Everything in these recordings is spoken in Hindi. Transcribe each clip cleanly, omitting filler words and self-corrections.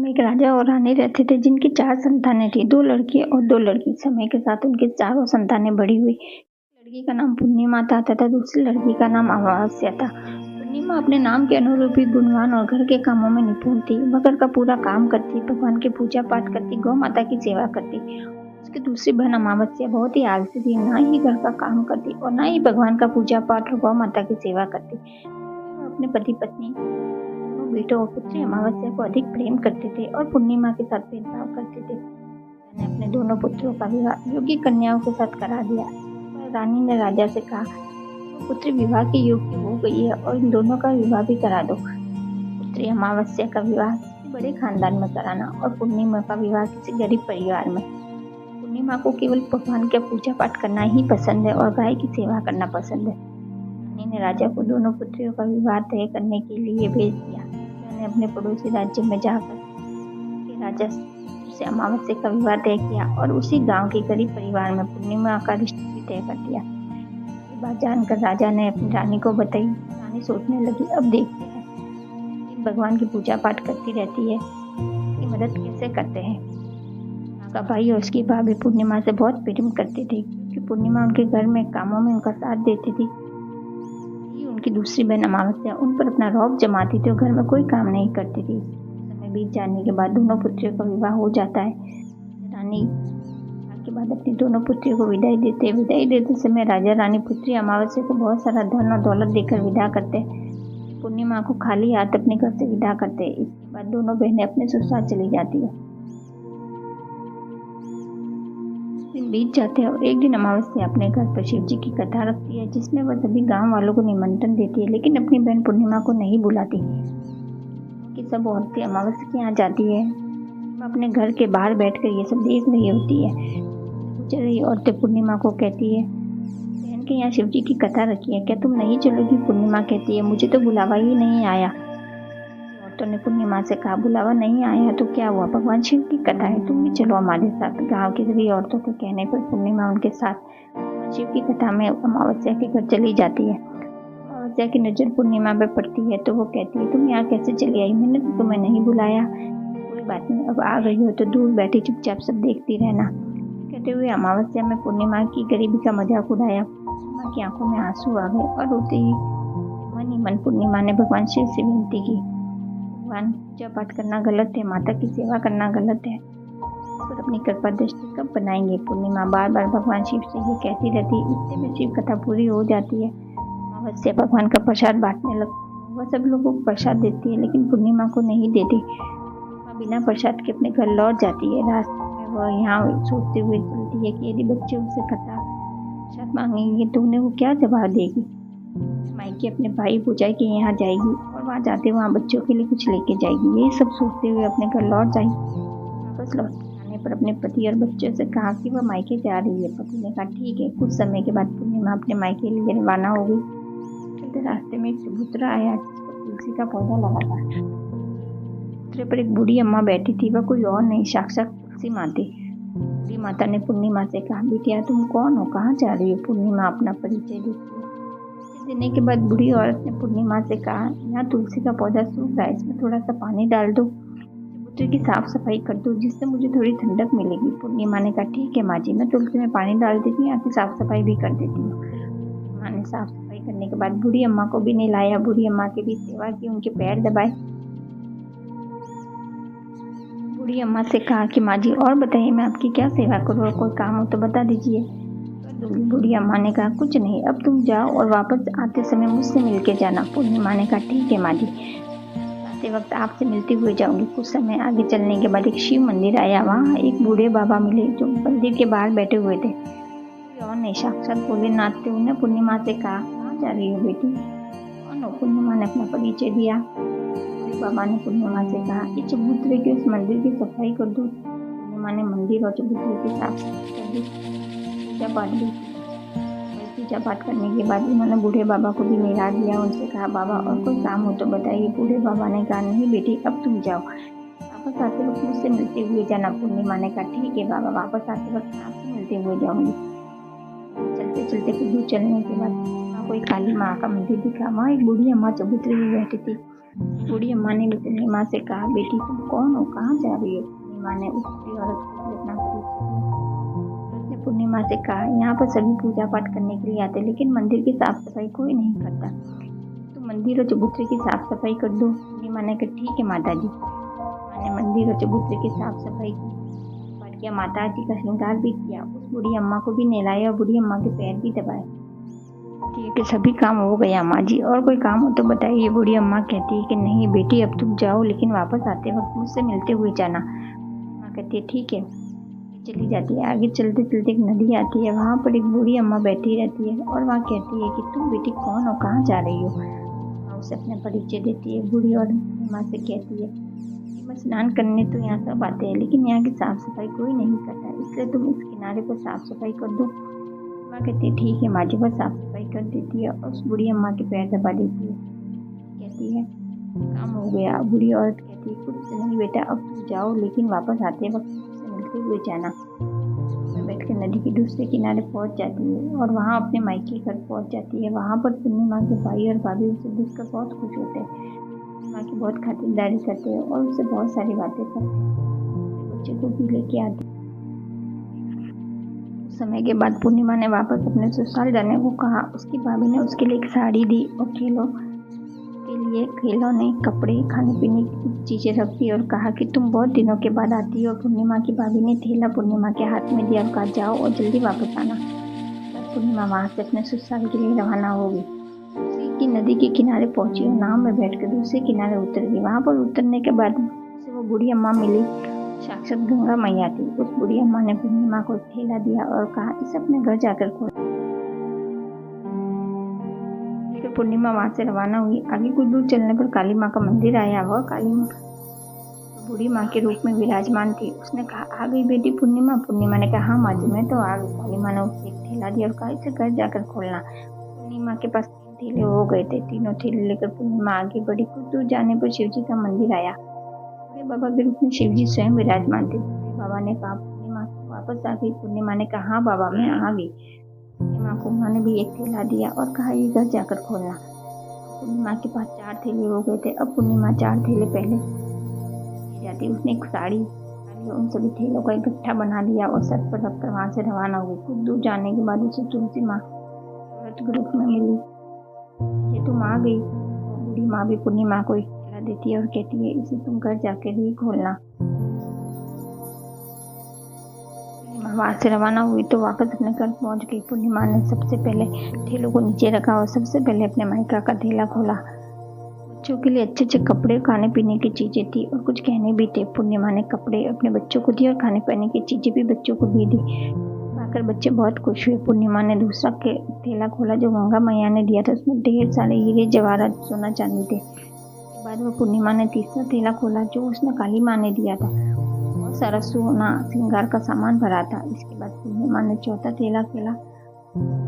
एक राजा और रानी रहते थे जिनकी 4 संतानें थी, 2 लड़के और 2 लड़की। समय के साथ उनकी चारों संतानें बड़ी हुई। लड़की का नाम पूर्णिमा था तथा दूसरी लड़की का नाम अमावस्या था। पूर्णिमा अपने नाम के अनुरूप ही गुणवान और घर के कामों में निपुण थी। वह घर का पूरा काम करती, भगवान की पूजा पाठ करती, गौ माता की सेवा करती। उसकी दूसरी बहन अमावस्या बहुत ही आलसी थी, ना ही घर का काम करती और ना ही भगवान का पूजा पाठ और गौ माता की सेवा करती। वह अपने पति पत्नी, दोनों बेटों और पुत्री अमावस्या को अधिक प्रेम करते थे और पूर्णिमा के साथ भेदभाव करते थे। मैंने अपने दोनों पुत्रों का विवाह योग्य कन्याओं के साथ करा दिया। रानी ने राजा से कहा, पुत्री विवाह के योग्य हो गई है और इन दोनों का विवाह भी करा दो। पुत्री अमावस्या का विवाह किसी बड़े खानदान में कराना और पूर्णिमा का विवाह किसी गरीब परिवार में। पूर्णिमा को केवल भगवान का पूजा पाठ करना ही पसंद है और गाय की सेवा करना पसंद है। रानी ने राजा को दोनों पुत्रियों का विवाह तय करने के लिए भेज दिया। मैंने अपने पड़ोसी राज्य में जाकर राजा से अमावस्या का विवाह तय किया और उसी गांव के गरीब परिवार में पूर्णिमा का रिश्ता भी तय कर दिया। ये बात जानकर राजा ने अपनी रानी को बताई। रानी सोचने लगी, अब देखते हैं भगवान की पूजा पाठ करती रहती है, इसकी मदद कैसे करते हैं। माँ का भाई और उसकी भाभी पूर्णिमा से बहुत प्रेम करते थे क्योंकि पूर्णिमा उनके घर में कामों में उनका साथ देती थी। उनकी दूसरी बहन अमावस्या उन पर अपना रौब जमाती थी और घर में कोई काम नहीं करती थी। समय बीत जाने के बाद दोनों पुत्रियों का विवाह हो जाता है। रानी के बाद अपनी दोनों पुत्रियों को विदाई देते समय राजा रानी पुत्री अमावस्या को बहुत सारा धन और दौलत देकर विदा करते। पूर्णिमा को खाली हाथ अपने घर से विदा करते। इसके बाद दोनों बहनें अपने ससुराल चली जाती है। दिन बीत जाते हैं और एक दिन अमावस्या अपने घर पर शिव जी की कथा रखती है जिसमें वह सभी गांव वालों को निमंत्रण देती है, लेकिन अपनी बहन पूर्णिमा को नहीं बुलाती। कि सब औरतें अमावस्या के यहाँ जाती है। वह अपने घर के बाहर बैठकर ये सब देख रही होती है। गुजर रही औरतें पूर्णिमा को कहती है, बहन के यहाँ शिव जी की कथा रखी है, क्या तुम नहीं चलोगी। पूर्णिमा कहती है, मुझे तो बुलावा ही नहीं आया। औरतों ने पूर्णिमा से कहा, बुलावा नहीं आया तो क्या हुआ, भगवान शिव की कथा है, तुम भी चलो हमारे साथ। गांव की सभी औरतों के कहने पर पूर्णिमा उनके साथ भगवान शिव की कथा में अमावस्या के घर चली जाती है। अमावस्या की नजर पूर्णिमा पे पड़ती है तो वो कहती है, तुम यहाँ कैसे चली आई, मैंने तो तुम्हें नहीं बुलाया। कोई बात नहीं, अब आ गई हो तो दूर बैठी चुपचाप सब देखती रहना। कहते हुए अमावस्या में पूर्णिमा की गरीबी का मजाक उड़ाया। पूर्णिमा की आंखों में आंसू आ गए और रोते ही मन ही मन पूर्णिमा ने भगवान शिव से विनती की, भगवान पूजा पाठ करना गलत है, माता की सेवा करना गलत है, पर अपनी कृपा दृष्टि कब बनाएंगे। पूर्णिमा बार बार भगवान शिव से ये कहती रहती। इससे में शिव कथा पूरी हो जाती है। अमावस्या भगवान का प्रसाद बांटने लगती। वह सब लोगों को प्रसाद देती है लेकिन पूर्णिमा को नहीं देती। बिना प्रसाद के अपने घर लौट जाती है। रास्ते में वह यहाँ सोचते हुए चलती है कि यदि बच्चे उससे प्रसाद मांगेंगे तो उन्हें वो क्या जवाब देगी। मायके अपने भाई भौजाई के यहाँ जाएगी और वहाँ जाते वहाँ बच्चों के लिए कुछ लेके जाएगी। ये सब सोचते हुए अपने घर लौट जाएगी। वापस लौट आने पर अपने पति और बच्चों से कहा कि वह मायके जा रही है। पति ने कहा ठीक है। कुछ समय के बाद पूर्णिमा अपने मायके लिए रवाना हो गई। चलते रास्ते में एक चबूतरा आया जिसपर तुलसी का पौधा लगा था। चबूतरे पर एक बूढ़ी अम्मा बैठी थी। वह कोई और नहीं, साक्षात तुलसी माँ थी। बूढ़ी माता ने पूर्णिमा से कहा, बेटिया तुम कौन हो, कहाँ जा रही हो। पूर्णिमा अपना परिचय देती है। देने के बाद बूढ़ी औरत ने पूर्णिमा से कहा, यहाँ तुलसी का पौधा सूख रहा है, इसमें थोड़ा सा पानी डाल दो, चबूतरे की साफ सफाई कर दो, जिससे मुझे थोड़ी ठंडक मिलेगी। पूर्णिमा ने कहा ठीक है माँ जी, मैं तुलसी में पानी डाल देती हूँ, यहाँ की साफ सफाई भी कर देती हूँ। माँ ने साफ सफाई करने के बाद बूढ़ी अम्मा को भी नहलाया। बूढ़ी अम्मा की भी सेवा की, उनके पैर दबाए। बूढ़ी अम्मा से कहा कि माँ जी और बताइए मैं आपकी क्या सेवा करूँ, और कोई काम हो तो बता दीजिए। बूढ़ी अम्मा ने कहा कुछ नहीं, अब तुम जाओ और वापस आते समय मुझसे मिल के जाना। पूर्णिमा ने कहा ठीक है माँ जी, आते वक्त आपसे मिलते हुए जाऊंगी। कुछ समय आगे चलने के बाद एक शिव मंदिर आया। वहाँ एक बूढ़े बाबा मिले जो मंदिर के बाहर बैठे हुए थे। और नहीं, साक्षात भोलेनाथ थे। उन्हें पूर्णिमा से कहा, कहाँ जा रही हो बेटी, कौन हो। पूर्णिमा ने अपना परिचय दिया। बाबा ने पूर्णिमा से कहा कि चबूतरे के उस मंदिर की सफाई कर दो। पूर्णिमा ने मंदिर और चबूतरे की साफ सफाई कर दी, पूजा पाठ भी। पूजा पाठ करने के बाद उन्होंने बूढ़े बाबा को भी नहला दिया। उनसे कहा बाबा और कोई काम हो तो बताइए। बूढ़े बाबा ने कहा नहीं बेटी, अब तुम जाओ, वापस आते वक्त मुझसे मिलते हुए जाना। पूर्णिमा ने कहा ठीक है बाबा, वापस आते वक्त आपसे मिलते हुए जाऊंगी। चलते चलते कुछ दूर चलने के बाद कोई काली माँ का मंदिर दिखा। वहाँ एक बूढ़ी अम्मा चबूतरे में बैठी थी। बूढ़ी अम्मा ने भी पूर्णिमा से कहा, बेटी तुम कौन हो, कहाँ जा रही हो? पूर्णिमा ने उस बूढ़ी औरत को भी अपना परिचय दिया। उसने पूर्णिमा से कहा, यहाँ पर सभी पूजा पाठ करने के लिए आते, लेकिन मंदिर की साफ सफाई कोई नहीं करता। तुम मंदिर और चबूतरे की साफ सफाई कर दो। पूर्णिमा ने कहा, ठीक है माता जी। मैंने मंदिर और चबूतरे की साफ सफाई की, पाठ किया, माता जी का श्रृंगार भी किया, उस बूढ़ी अम्मा को भी नहलाया और बूढ़ी अम्मा के पैर भी दबाए। ठीक है, सभी काम हो गया अम्मा जी, और कोई काम हो तो बताइए। बूढ़ी अम्मा कहती है कि नहीं बेटी, अब तुम जाओ, लेकिन वापस आते वक्त मुझसे मिलते हुए जाना। अम्मा कहती है ठीक है, चली जाती है। आगे चलते चलते एक नदी आती है, वहाँ पर एक बूढ़ी अम्मा बैठी रहती है और वहाँ कहती है कि तुम बेटी कौन हो, कहाँ जा रही हो? अम्मा उसे अपने परिचय देती है। बूढ़ी और अम्मा से कहती है कि मैं स्नान करने तो यहाँ सब आते हैं, लेकिन यहाँ की साफ सफाई कोई नहीं करता, इसलिए तुम इस किनारे पर साफ सफाई कर दो। अम्मा कहती है ठीक है माँ जी, बस साफ सफाई कर देती है और उस बूढ़ी अम्मा के पैर दबा देती है। कहती है काम हो गया। बूढ़ी औरत कहती है कुछ नहीं बेटा, अब तुम जाओ, लेकिन वापस आते वक्त मुझसे मिलते हुए जाना। मैं बैठकर नदी के दूसरे किनारे पहुंच जाती है और वहाँ अपने मायके घर पहुंच जाती है। वहाँ पर पूर्णिमा के भाई और भाभी उसे देखकर बहुत खुश होते हैं, माँ की बहुत खातिरदारी करते हैं और उससे बहुत सारी बातें करते हैं। बच्चे को भी लेके आते हैं। समय के बाद पूर्णिमा ने वापस अपने ससुराल जाने को कहा। उसकी भाभी ने उसके लिए एक साड़ी दी और खेलों के लिए खिलौने, कपड़े, खाने पीने की कुछ चीज़ें रख दी और कहा कि तुम बहुत दिनों के बाद आती हो। पूर्णिमा की भाभी ने थैला पूर्णिमा के हाथ में दिया और कहा जाओ और जल्दी वापस आना। बस पूर्णिमा वहाँ से अपने ससुराल के लिए रवाना हो गई। उसी की नदी के किनारे पहुंची और नाव में बैठकर दूसरे किनारे उतर गई। वहाँ पर उतरने के बाद उसे वो बूढ़ी अम्मा मिली, साक्षात गंगा मैया थी। उस बूढ़ी अम्मा ने पूर्णिमा को थैला दिया और कहा इसे अपने घर जाकर खोल। फिर पूर्णिमा वहां से रवाना हुई। आगे कुछ दूर चलने पर काली माँ का मंदिर आया। वह काली माँ बूढ़ी माँ के रूप में विराजमान थी। उसने कहा आ गई बेटी पूर्णिमा? पूर्णिमा ने कहा हाँ माँ जी, मैं तो आ गई। काली माँ ने उसे एक थैला दिया और कहा इसे घर जाकर खोलना। पूर्णिमा के पास 3 थैले हो गए थे। तीनों थैले लेकर पूर्णिमा आगे बढ़ी। कुछ दूर जाने पर शिव जी का मंदिर आया। बूढ़े बाबा के रूप में शिव जी स्वयं विराजमान थे। बूढ़े बाबा ने कहा पूर्णिमा वापस आ गई? पूर्णिमा ने कहा हाँ बाबा, मैं आ गई। पूर्णिमा को उन्होंने भी एक थैला दिया और कहा ये घर जाकर खोलना। पूर्णिमा के पास 4 थैले हो गए थे। अब पूर्णिमा 4 थैले पहले ले जाती। उसने एक साड़ी उन सभी थैलों का इकट्ठा बना लिया और सर पर रखकर वहां से रवाना हुई। कुछ दूर जाने के बाद उसे तुलसी माँ औरत के रूप में मिली। ये तुम आ गई। बूढ़ी माँ भी पूर्णिमा को एक थैला देती है और कहती है इसे तुम घर जाकर ही खोलना। वहां से रवाना हुई तो वापस अपने घर पहुंच गई। पूर्णिमा ने सबसे पहले थैलों को नीचे रखा और सबसे पहले अपने मायका का थैला खोला। बच्चों के लिए अच्छे अच्छे कपड़े, खाने पीने की चीजें थी और कुछ गहने भी थे। पूर्णिमा ने कपड़े अपने बच्चों को दिए और खाने पीने की चीजें भी बच्चों को दी। पाकर बच्चे बहुत खुश हुए। पूर्णिमा ने दूसरा थैला खोला जो गंगा मैया ने दिया था। उसमें ढेर सारे हीरे, जवाहरात, सोना, चांदी थे। उसके बाद वह पूर्णिमा ने तीसरा थैला खोला जो उसने काली माँ ने दिया था। बहुत सारा सोना, श्रृंगार का सामान भरा था। इसके बाद पूर्णिमा ने चौथा थैला खोला,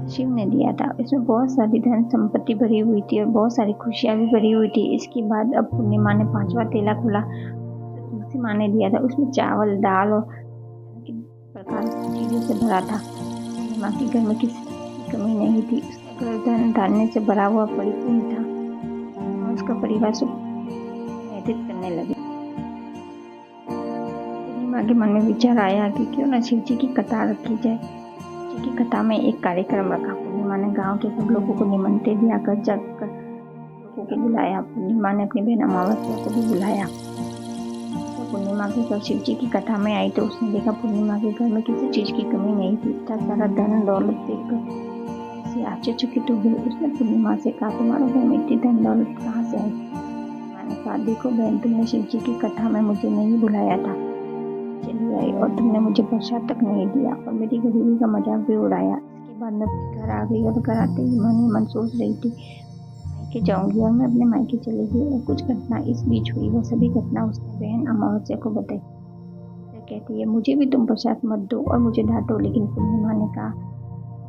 शिव ने दिया था। इसमें बहुत सारी धन संपत्ति भरी हुई थी और बहुत सारी खुशियां भी भरी हुई थी। इसके बाद अब पूर्णिमा ने 5वां थैला खोला, तुलसी माँ ने दिया था। उसमें चावल, दाल और प्रकार की चीजों से भरा था। पूर्णिमा के घर में किसी की कमी नहीं थी। उसका घर धन धान्य से भरा हुआ परिपूर्ण था और उसका परिवार सुख व्यतीत करने लगे। पूर्णिमा के मन में विचार आया कि क्यों न शिव जी की कथा रखी जाए। शिव की कथा में एक कार्यक्रम रखा। पूर्णिमा ने गांव के सब लोगों को निमंत्रण दिया, घर जाकर लोगों को बुलाया। पूर्णिमा ने अपनी बहन अमावस्या को भी बुलाया। तो पूर्णिमा के घर शिव जी की कथा में आई तो उसने देखा पूर्णिमा के घर में किसी चीज की कमी नहीं थी। इतना सारा धन दौलत देखकर उसे आश्चर्यचकित हो गई। उसने पूर्णिमा से कहा तुम्हारे घर में इतनी धन दौलत कहाँ से आई? मैंने कहा देखो बहन, तुमने शिव जी की कथा में मुझे नहीं बुलाया था, चली आई और तुमने मुझे प्रसाद तक नहीं दिया और मेरी गरीबी का मजाक भी उड़ाया। इसके बाद मैं अपने घर आ गई और घर आते ही मन ही मन सोच रही थी मायके जाऊंगी और मैं अपने मायके चली गई। और कुछ घटना इस बीच हुई। वह सभी घटना उसने बहन अमावस्या को बताई। वह कहती है मुझे भी तुम प्रसाद मत दो और मुझे डांटो, लेकिन पूर्णिमा ने कहा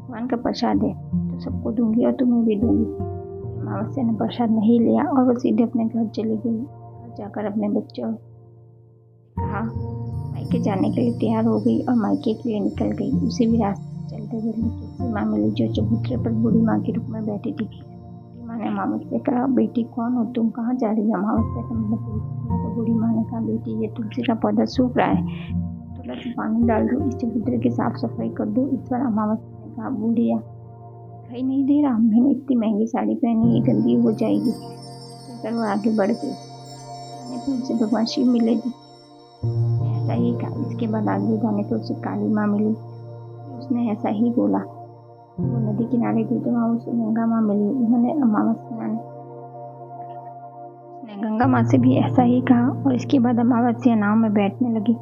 भगवान का प्रसाद है तो सबको दूंगी और तुम्हें भी दूंगी। अमावस्या ने प्रसाद नहीं लिया और वह सीधे अपने घर चली गई। घर जाकर अपने बच्चों कहा मायके जाने के लिए तैयार हो गई और मायके के लिए निकल गई। उसी भी रास्ते चलते हुए तुलसी माँ मिली जो चबूतरे पर बूढ़ी माँ के रूप में बैठी थी। बूढ़ी माँ ने अमावस्या कहा, बेटी कौन हो तुम, कहाँ जा रही हो? अमावस्या का मतलब तो बूढ़ी माँ ने कहा, बेटी ये तुलसी का पौधा सूख रहा है, थोड़ा सा पानी डाल दो, इस चबूतरे की साफ सफाई कर दो। इस बार अमावस्या ने कहा, बूढ़िया दिखाई नहीं दे रहा, मैंने इतनी महंगी साड़ी पहनी, ये गंदी हो जाएगी। फिर वो आगे बढ़ गई, तो उसे भगवान शिव मिले जी, ऐसा ही कहा। इसके बाद आगे जाने पर उसे काली माँ मिली, उसने ऐसा ही बोला। वो नदी किनारे गई तो वहाँ उसे गंगा माँ मिली, उन्होंने अमावस्या ने गंगा माँ से भी ऐसा ही कहा। और इसके बाद अमावस्या नाव में बैठने लगी।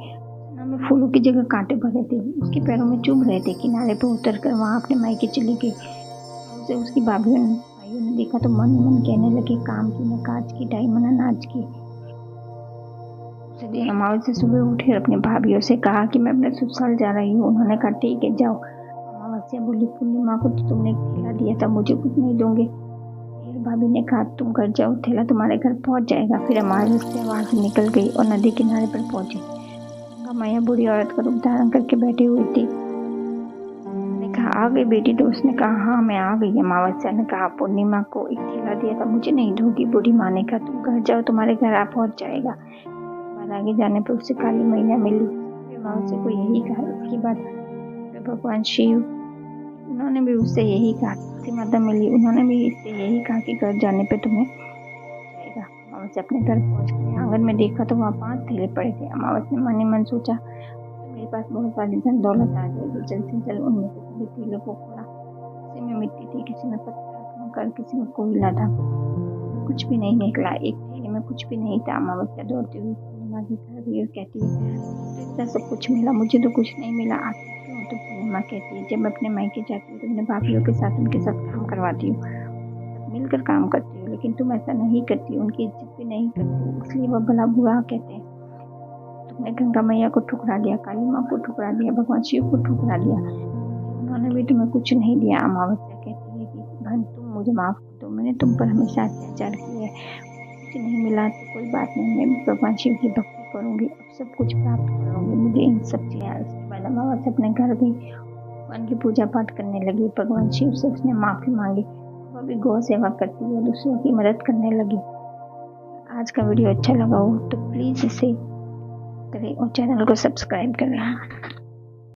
नाव में फूलों की जगह कांटे भरे थे, उसके पैरों में चुभ रहे थे। किनारे पर उतर कर वहाँ अपने मायके चली गई। उसे उसकी भाइयों ने देखा तो मन मन कहने लगे, काम की न काज की, ढाई मना नाच की। उसे दिन अमावस्या सुबह उठी और अपने भाभीियों से कहा कि मैं अपने ससुराल जा रही हूँ। उन्होंने कहा, ठीक है जाओ। अमावस्या बोली, पूर्णिमा को तो तुमने थैला दिया था, मुझे कुछ नहीं दोगे? फिर भाभी ने कहा, तुम घर जाओ, थैला तुम्हारे घर पहुंच जाएगा। फिर अमावस्या वहां से निकल गई और नदी किनारे पर पहुंची। गंगा मैया बूढ़ी औरत का रूप धारण करके बैठी हुई थी। ने कहा, आ गई बेटी? तो उसने कहा, हाँ मैं आ गई। अमावस्या ने कहा, पूर्णिमा को एक थैला दिया था, मुझे नहीं दोगी? बूढ़ी माँ ने कहा, तुम घर जाओ, तुम्हारे घर आ पहुंच जाएगा। आगे जाने पर उसे काली मैया मिली। अमावस्या को यही कहा। इसके बाद भगवान शिव, उन्होंने भी उससे यही कहा। तुलसी माता मिली, उन्होंने भी इससे यही कहा कि घर जाने पे तुम्हें जाएगा। अमावस्या अपने घर पहुंच गई। आंगन में देखा तो वहाँ 5 थैले पड़े थे। अमावस्या ने मन ही मन सोचा, तो मेरे पास बहुत सारी धन दौलत आ जाएगी, जल्द से जल्द उनमें से सभी थैलों को खोला। किसी में मिट्टी थी, किसी में पत्थर, कंकड़, किसी में कोयला था, कुछ भी नहीं निकला। एक थैले में कुछ भी नहीं था। अमावस्या दौड़ती हुई पूर्णिमा की तरफ गई और कहती है, तो इतना सब कुछ मिला, मुझे तो कुछ नहीं मिला, आखिर क्यों? तो पूर्णिमा कहती है, जब मैं अपने मायके जाती हूँ तो अपने भाभीियों के साथ उनके साथ काम करवाती हूँ, मिलकर काम करती हूँ, लेकिन तुम ऐसा नहीं करती, उनकी इज्जत भी नहीं करती, इसलिए वह भला बुरा कहते हैं। तुमने गंगा मैया को ठुकरा दिया, काली माँ को ठुकरा दिया, भगवान शिव को ठुकरा दिया, उन्होंने भी तुम्हें कुछ नहीं दिया। अमावस्या कहती है कि बहन तुम मुझे माफ कर दो, मैंने तुम पर हमेशा अत्याचार किया है, कुछ नहीं मिला तो कोई बात नहीं, मैं भगवान शिव की भक्ति करूंगी, अब सब कुछ प्राप्त कर लूंगी, मुझे इन सब चीजें। इसके बाद अमावस्या अपने घर गई, भगवान की पूजा पाठ करने लगी। भगवान शिव से उसने माफी मांगी। वह भी गौ सेवा करती है, दूसरों की मदद करने लगी। आज का वीडियो अच्छा लगा हो तो प्लीज इसे करें और चैनल को सब्सक्राइब करें।